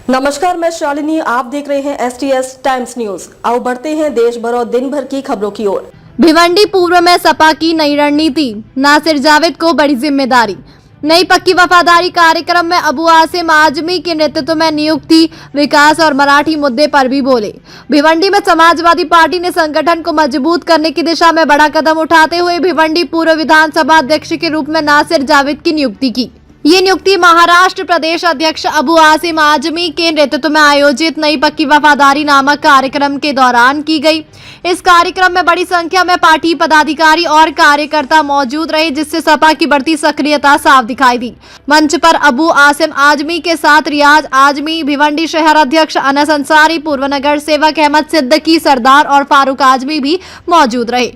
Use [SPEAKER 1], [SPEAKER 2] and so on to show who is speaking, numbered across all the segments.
[SPEAKER 1] नमस्कार, मैं शालिनी। आप देख रहे हैं STS टाइम्स न्यूज। आओ बढ़ते हैं देश भर और दिन भर की खबरों की ओर।
[SPEAKER 2] भिवंडी पूर्व में सपा की नई रणनीति, नासिर जावेद को बड़ी जिम्मेदारी। नई पक्की वफादारी कार्यक्रम में अबू आसिम आजमी के नेतृत्व में नियुक्ति, विकास और मराठी मुद्दे पर भी बोले। भिवंडी में समाजवादी पार्टी ने संगठन को मजबूत करने की दिशा में बड़ा कदम उठाते हुए भिवंडी पूर्व विधानसभा अध्यक्ष के रूप में नासिर जावेद की नियुक्ति की। ये नियुक्ति महाराष्ट्र प्रदेश अध्यक्ष अबू आसिम आजमी के नेतृत्व में आयोजित नई पक्की वफादारी नामक कार्यक्रम के दौरान की गई। इस कार्यक्रम में बड़ी संख्या में पार्टी पदाधिकारी और कार्यकर्ता मौजूद रहे, जिससे सपा की बढ़ती सक्रियता साफ दिखाई दी। मंच पर अबू आसिम आजमी के साथ रियाज आजमी, भिवंडी शहर अध्यक्ष अनस अंसारी, पूर्व नगर सेवक अहमद सिद्दीकी सरदार और फारूक आजमी भी मौजूद रहे।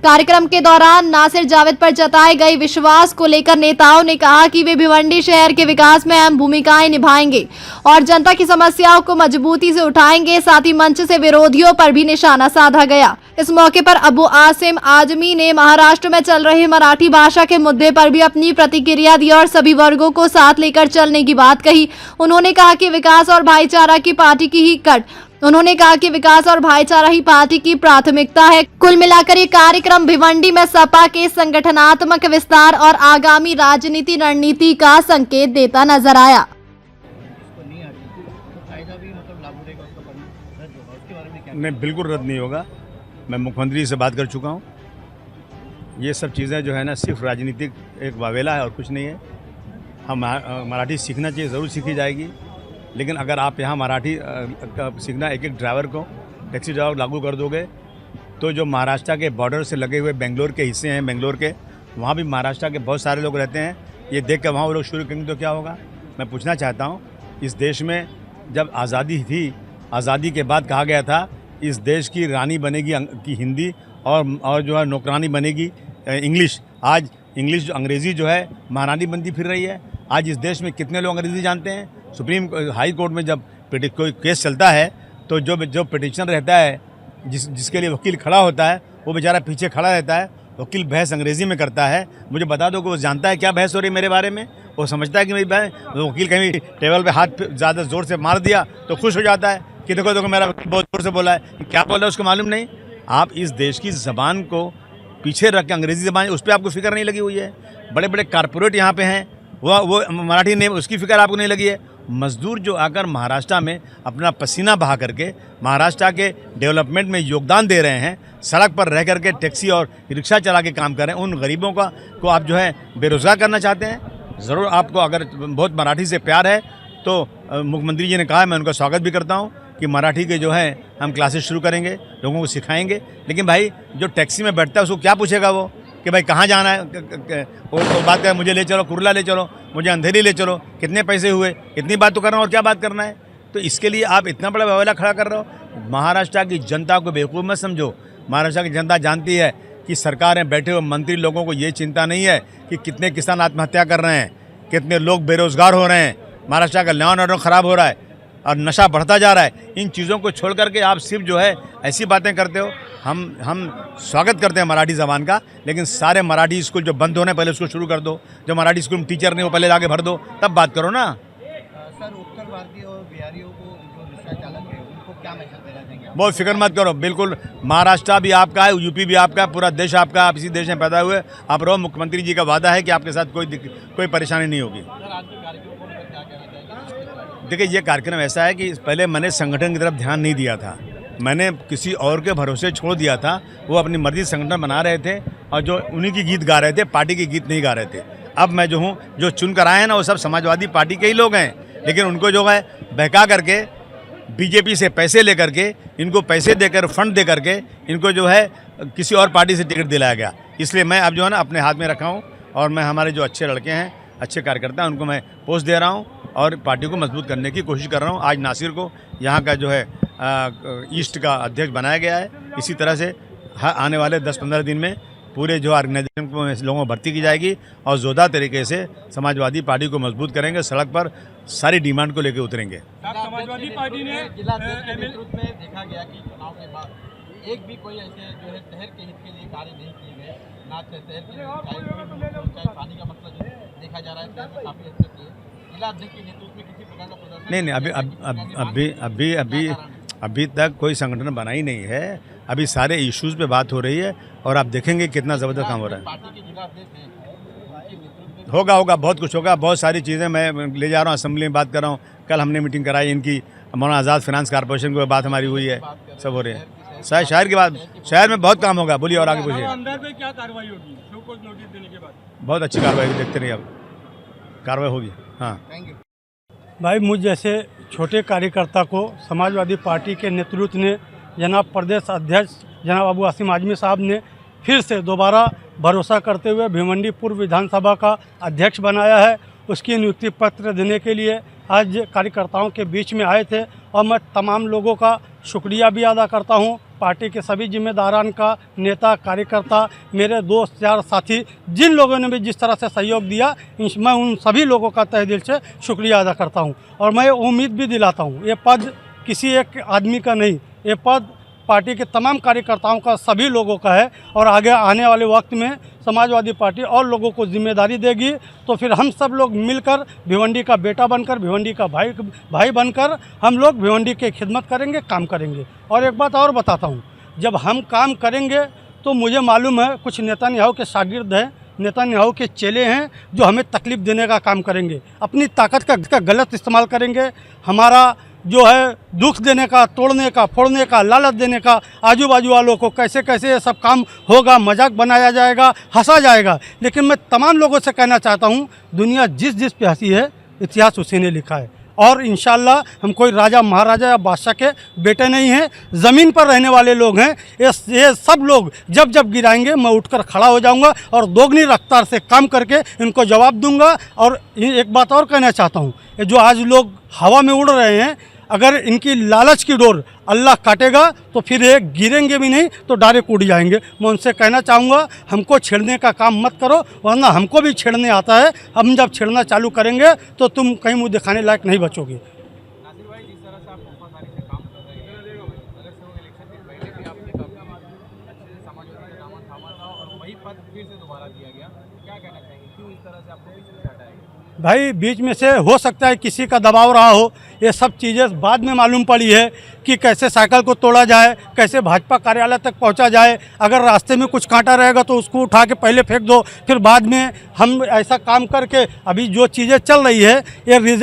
[SPEAKER 2] कार्यक्रम के दौरान नासिर जावेद पर जताए गए विश्वास को लेकर नेताओं ने कहा कि वे भिवंडी शहर के विकास में अहम भूमिकाएं निभाएंगे और जनता की समस्याओं को मजबूती से उठाएंगे। साथ ही मंच से विरोधियों पर भी निशाना साधा गया। इस मौके पर अबू आसिम आजमी ने महाराष्ट्र में चल रहे मराठी भाषा के मुद्दे पर भी अपनी प्रतिक्रिया दी और सभी वर्गों को साथ लेकर चलने की बात कही। उन्होंने कहा कि विकास और भाईचारा की पार्टी की प्राथमिकता है। कुल मिलाकर ये कार्यक्रम भिवंडी में सपा के संगठनात्मक विस्तार और आगामी राजनीति रणनीति का संकेत देता नजर आया।
[SPEAKER 3] नहीं, बिल्कुल रद्द नहीं होगा। मैं मुख्यमंत्री से बात कर चुका हूँ। ये सब चीज़ें जो है ना, सिर्फ राजनीतिक एक वावेला है और कुछ नहीं है। हम मराठी सीखना चाहिए, ज़रूर सीखी जाएगी, लेकिन अगर आप यहाँ मराठी सीखना एक ड्राइवर को, टैक्सी ड्राइवर लागू कर दोगे तो जो महाराष्ट्र के बॉर्डर से लगे हुए बेंगलोर के हिस्से हैं, बेंगलोर के, वहाँ भी महाराष्ट्र के बहुत सारे लोग रहते हैं। ये देख कर वहाँ वो लोग शुरू करेंगे तो क्या होगा। मैं पूछना चाहता हूँ, इस देश में जब आज़ादी थी, आज़ादी के बाद कहा गया था इस देश की रानी बनेगी की हिंदी और जो है नौकरानी बनेगी इंग्लिश। आज इंग्लिश जो अंग्रेज़ी जो है महारानी बनती फिर रही है। आज इस देश में कितने लोग अंग्रेज़ी जानते हैं। सुप्रीम हाई कोर्ट में जब कोई केस चलता है तो जो पिटिशन रहता है, जिसके लिए वकील खड़ा होता है, वो बेचारा पीछे खड़ा रहता है। वकील बहस अंग्रेज़ी में करता है। मुझे बता दो कि वो जानता है क्या बहस हो रही है मेरे बारे में। वो समझता है कि मेरी बहस, वकील कहीं टेबल पे हाथ ज़्यादा ज़ोर से मार दिया तो खुश हो जाता है कि देखो मेरा वकील बहुत ज़ोर से बोला है। क्या बोला है उसको मालूम नहीं। आप इस देश की ज़बान को पीछे रख के, अंग्रेज़ी ज़बान, उस पर आपको फिक्र नहीं लगी हुई है। बड़े बड़े कारपोरेट यहाँ पे हैं, वो मराठी ने, उसकी फिक्र आपको नहीं लगी है। मजदूर जो आकर महाराष्ट्र में अपना पसीना बहा करके महाराष्ट्र के डेवलपमेंट में योगदान दे रहे हैं, सड़क पर रह करके टैक्सी और रिक्शा चला के काम कर रहे हैं, उन गरीबों को आप जो है बेरोज़गार करना चाहते हैं। ज़रूर आपको अगर बहुत मराठी से प्यार है तो मुख्यमंत्री जी ने कहा है, मैं उनका स्वागत भी करता हूँ कि मराठी के जो है हम क्लासेस शुरू करेंगे, लोगों को सिखाएंगे। लेकिन भाई जो टैक्सी में बैठता है उसको क्या पूछेगा वो कि भाई कहाँ जाना है। वो बात करे मुझे ले चलो, कुर्ला ले चलो, मुझे अंधेरी ले चलो, कितने पैसे हुए, इतनी बात तो करना और क्या बात करना है। तो इसके लिए आप इतना बड़ा वावेला खड़ा कर रहे हो। महाराष्ट्र की जनता को बेवकूफ़ मत समझो। महाराष्ट्र की जनता जानती है कि सरकार में बैठे हुए मंत्री लोगों को ये चिंता नहीं है कि कितने किसान आत्महत्या कर रहे हैं, कितने लोग बेरोजगार हो रहे हैं, महाराष्ट्र का लॉ एंड ऑर्डर ख़राब हो रहा है और नशा बढ़ता जा रहा है। इन चीज़ों को छोड़ करके आप सिर्फ जो है ऐसी बातें करते हो। हम स्वागत करते हैं मराठी ज़बान का, लेकिन सारे मराठी स्कूल जो बंद होने पहले उसको शुरू कर दो। जो मराठी स्कूल में टीचर नहीं वो पहले जाके भर दो, तब बात करो ना।
[SPEAKER 4] सर, उत्तर भारतीय और बिहारियों को जो रिक्शा चालक है उनको क्या मैसेज देना चाहेंगे?
[SPEAKER 3] बहुत फिक्र मत करो, बिल्कुल महाराष्ट्र भी आपका है, यूपी भी आपका है, पूरा देश आपका। आप इसी देश में पैदा हुए, आप रहो। मुख्यमंत्री जी का वादा है कि आपके साथ कोई परेशानी नहीं होगी। देखिए, ये कार्यक्रम ऐसा है कि पहले मैंने संगठन की तरफ ध्यान नहीं दिया था, मैंने किसी और के भरोसे छोड़ दिया था। वो अपनी मर्जी संगठन बना रहे थे और जो उन्हीं की गीत गा रहे थे, पार्टी के गीत नहीं गा रहे थे। अब मैं जो हूँ, जो चुन कर आए हैं ना, वो सब समाजवादी पार्टी के ही लोग हैं, लेकिन उनको जो है बहका करके बीजेपी से पैसे ले करके, इनको पैसे देकर, फंड दे करके इनको जो है किसी और पार्टी से टिकट दिलाया गया। इसलिए मैं अब जो है ना अपने हाथ में रखा हूँ और मैं हमारे जो अच्छे लड़के हैं, अच्छे कार्यकर्ता हैं, उनको मैं पोस्ट दे रहा हूँ और पार्टी को मजबूत करने की कोशिश कर रहा हूँ। आज नासिर को यहाँ का जो है ईस्ट का अध्यक्ष बनाया गया है। इसी तरह से आने वाले 10-15 दिन में पूरे जो ऑर्गेनाइजेशन को लोगों में भर्ती की जाएगी और जोरदार तरीके से समाजवादी पार्टी को मजबूत करेंगे, सड़क पर सारी डिमांड को लेकर उतरेंगे।
[SPEAKER 4] समाजवादी पार्टी ने जिलाध्यक्ष के नेतृत्व में देखा गया कि चुनाव के बाद एक भी कोई ऐसे जो है शहर के हित के लिए कार्य नहीं किए गए, ना शहर के चाहे पानी का मसला जो देखा जा रहा है शहर में काफ़ी हद तक जिला अध्यक्ष के नेतृत्व में किसी प्रकार का प्रदर्शन
[SPEAKER 3] नहीं अभी तक कोई संगठन बना ही नहीं है। अभी सारे इश्यूज पे बात हो रही है और आप देखेंगे कितना ज़बरदस्त काम हो रहा है।
[SPEAKER 4] पार्टी के जिला अध्यक्ष हैं उनके नेतृत्व में
[SPEAKER 3] होगा बहुत कुछ होगा, बहुत सारी चीज़ें मैं ले जा रहा हूँ, असेंबली में बात कर रहा हूँ। कल हमने मीटिंग कराई इनकी, मौलाना आज़ाद फाइनेंस कॉर्पोरेशन की बात हमारी हुई है, सब हो रही है। शहर की बात, शहर में बहुत काम होगा। बोलिए और आगे पूछिए।
[SPEAKER 5] अंदर पे क्या कार्रवाई होगी शो को नोटिस देने के बाद?
[SPEAKER 3] बहुत अच्छी कार्रवाई देखते रहिए, अब कार्रवाई होगी। हाँ,
[SPEAKER 5] भाई, मुझ जैसे छोटे कार्यकर्ता को समाजवादी पार्टी के नेतृत्व ने, जनाब प्रदेश अध्यक्ष जनाब अबू आसिम आजमी साहब ने फिर से दोबारा भरोसा करते हुए भिवंडी पूर्व विधानसभा का अध्यक्ष बनाया है। उसकी नियुक्ति पत्र देने के लिए आज कार्यकर्ताओं के बीच में आए थे और मैं तमाम लोगों का शुक्रिया भी अदा करता हूं। पार्टी के सभी जिम्मेदारान का, नेता कार्यकर्ता, मेरे दोस्त यार साथी, जिन लोगों ने भी जिस तरह से सहयोग दिया, मैं उन सभी लोगों का तहे दिल से शुक्रिया अदा करता हूं। और मैं उम्मीद भी दिलाता हूं, ये पद किसी एक आदमी का नहीं, ये पद पार्टी के तमाम कार्यकर्ताओं का, सभी लोगों का है। और आगे आने वाले वक्त में समाजवादी पार्टी और लोगों को जिम्मेदारी देगी तो फिर हम सब लोग मिलकर भिवंडी का बेटा बनकर, भिवंडी का भाई बनकर हम लोग भिवंडी की खिदमत करेंगे, काम करेंगे। और एक बात और बताता हूँ, जब हम काम करेंगे तो मुझे मालूम है कुछ नेतन्याहू के शागिर्द हैं, नेतन्याहू के चेले हैं जो हमें तकलीफ़ देने का काम करेंगे, अपनी ताकत का गलत इस्तेमाल करेंगे, हमारा जो है दुख देने का, तोड़ने का, फोड़ने का, लालच देने का, आजू बाजू वालों को कैसे कैसे ये सब काम होगा, मजाक बनाया जाएगा, हंसा जाएगा। लेकिन मैं तमाम लोगों से कहना चाहता हूँ, दुनिया जिस पे हंसी है, इतिहास उसी ने लिखा है। और इंशाल्लाह हम कोई राजा महाराजा या बादशाह के बेटे नहीं हैं, ज़मीन पर रहने वाले लोग हैं। ये सब लोग जब गिराएंगे मैं उठकर खड़ा हो जाऊंगा और दोगुनी रफ्तार से काम करके इनको जवाब दूंगा। और एक बात और कहना चाहता हूं, ये जो आज लोग हवा में उड़ रहे हैं, अगर इनकी लालच की डोर अल्लाह काटेगा तो फिर ये गिरेंगे भी नहीं तो डायरेक्ट उड़ जाएंगे। मैं उनसे कहना चाहूँगा, हमको छेड़ने का काम मत करो, वरना हमको भी छेड़ने आता है। हम जब छेड़ना चालू करेंगे तो तुम कहीं मुँह दिखाने लायक नहीं बचोगे।
[SPEAKER 4] नासिर भाई, जिस तरह से आप वफादारी से काम कर रहे हैं, अगर से वो इलेक्शन के पहले भी आपने काफी अच्छे से समाजवादी का नाम थामा था और वही पद फिर से दोबारा दिया गया, क्या कहना चाहेंगे, क्यों इस तरह से आपको पीछे से हटाया गया?
[SPEAKER 5] भाई, बीच में से हो सकता है किसी का दबाव रहा हो, ये सब चीज़ें बाद में मालूम पड़ी है कि कैसे साइकिल को तोड़ा जाए, कैसे भाजपा कार्यालय तक पहुंचा जाए। अगर रास्ते में कुछ कांटा रहेगा तो उसको उठा के पहले फेंक दो, फिर बाद में हम ऐसा काम करके अभी जो चीज़ें चल रही है,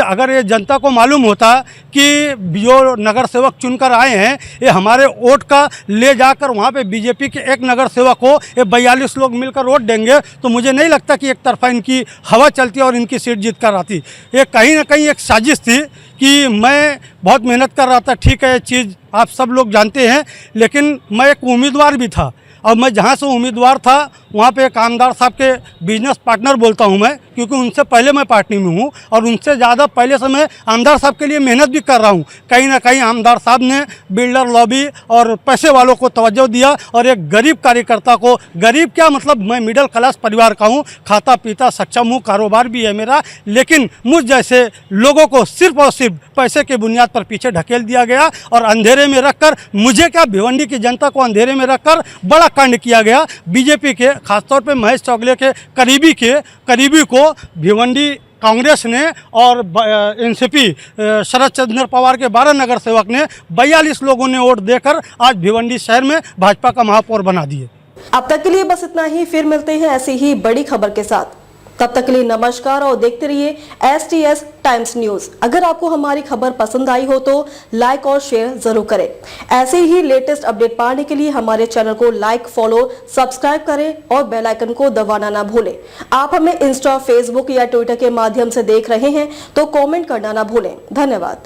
[SPEAKER 5] अगर ये जनता को मालूम होता कि जो नगर सेवक चुनकर आए हैं ये हमारे वोट का ले जाकर वहाँ पे बीजेपी के एक नगर सेवक को ये 42 लोग मिलकर वोट देंगे, तो मुझे नहीं लगता कि एक तरफा इनकी हवा चलती और इनकी सीट जीत कर आती। ये कहीं ना कहीं एक साजिश थी कि मैं बहुत मेहनत कर रहा था, ठीक है, ये चीज़ आप सब लोग जानते हैं, लेकिन मैं एक उम्मीदवार भी था। और मैं जहाँ से उम्मीदवार था वहाँ पे एक आमदार साहब के बिजनेस पार्टनर बोलता हूँ मैं, क्योंकि उनसे पहले मैं पार्टी में हूँ और उनसे ज़्यादा पहले से मैं आमदार साहब के लिए मेहनत भी कर रहा हूँ। कहीं ना कहीं आमदार साहब ने बिल्डर लॉबी और पैसे वालों को तवज्जो दिया और एक गरीब कार्यकर्ता को, गरीब क्या मतलब, मैं मिडिल क्लास परिवार का हूँ, खाता पीता सक्षम हूँ, कारोबार भी है मेरा, लेकिन मुझ जैसे लोगों को सिर्फ और सिर्फ पैसे के बुनियाद पर पीछे ढकेल दिया गया और अंधेरे में रखकर, मुझे क्या भिवंडी की जनता को अंधेरे में रखकर बड़ा कांड किया गया। बीजेपी के, खासतौर पे महेश चौगले के करीबी को भिवंडी कांग्रेस ने और एनसीपी शरद चंद्र पवार के 12 नगर सेवक ने 42 लोगों ने वोट देकर आज भिवंडी शहर में भाजपा का महापौर बना दिए।
[SPEAKER 1] अब तक के लिए बस इतना ही, फिर मिलते हैं ऐसी ही बड़ी खबर के साथ। तब तक के लिए नमस्कार और देखते रहिए STS टाइम्स न्यूज। अगर आपको हमारी खबर पसंद आई हो तो लाइक और शेयर जरूर करें। ऐसे ही लेटेस्ट अपडेट पाने के लिए हमारे चैनल को लाइक, फॉलो, सब्सक्राइब करें और बेल आइकन को दबाना ना भूलें। आप हमें इंस्टा, फेसबुक या ट्विटर के माध्यम से देख रहे हैं तो कमेंट करना ना भूलें। धन्यवाद।